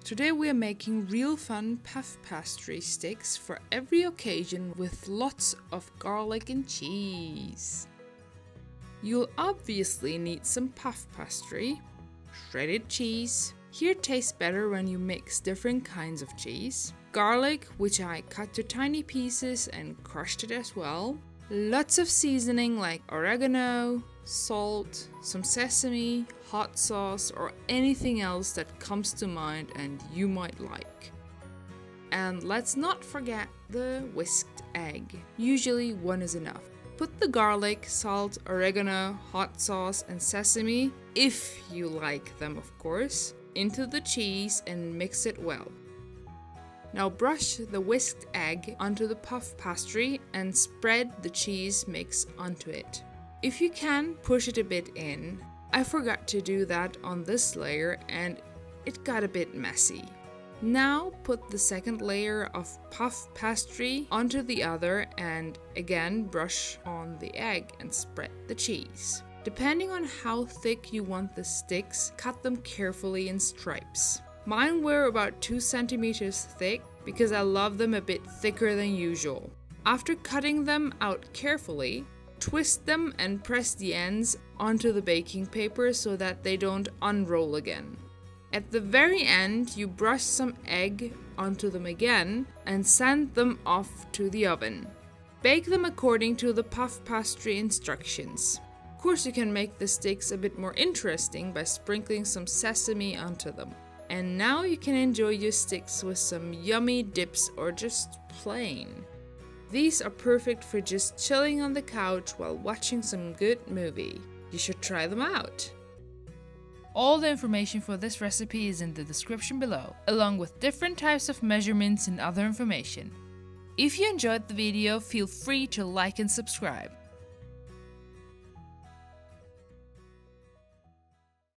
Today we are making real fun puff pastry sticks for every occasion with lots of garlic and cheese. You'll obviously need some puff pastry, shredded cheese. Here it tastes better when you mix different kinds of cheese. Garlic, which I cut to tiny pieces and crushed it as well. Lots of seasoning like oregano, salt, some sesame, hot sauce, or anything else that comes to mind and you might like. And let's not forget the whisked egg. Usually one is enough. Put the garlic, salt, oregano, hot sauce, and sesame, if you like them of course, into the cheese and mix it well. Now brush the whisked egg onto the puff pastry and spread the cheese mix onto it. If you can, push it a bit in. I forgot to do that on this layer and it got a bit messy. Now put the second layer of puff pastry onto the other and again brush on the egg and spread the cheese. Depending on how thick you want the sticks, cut them carefully in stripes. Mine were about 2 centimeters thick because I love them a bit thicker than usual. After cutting them out carefully, twist them and press the ends onto the baking paper so that they don't unroll again. At the very end, you brush some egg onto them again and send them off to the oven. Bake them according to the puff pastry instructions. Of course, you can make the sticks a bit more interesting by sprinkling some sesame onto them. And now you can enjoy your sticks with some yummy dips or just plain. These are perfect for just chilling on the couch while watching some good movie. You should try them out. All the information for this recipe is in the description below, along with different types of measurements and other information. If you enjoyed the video, feel free to like and subscribe.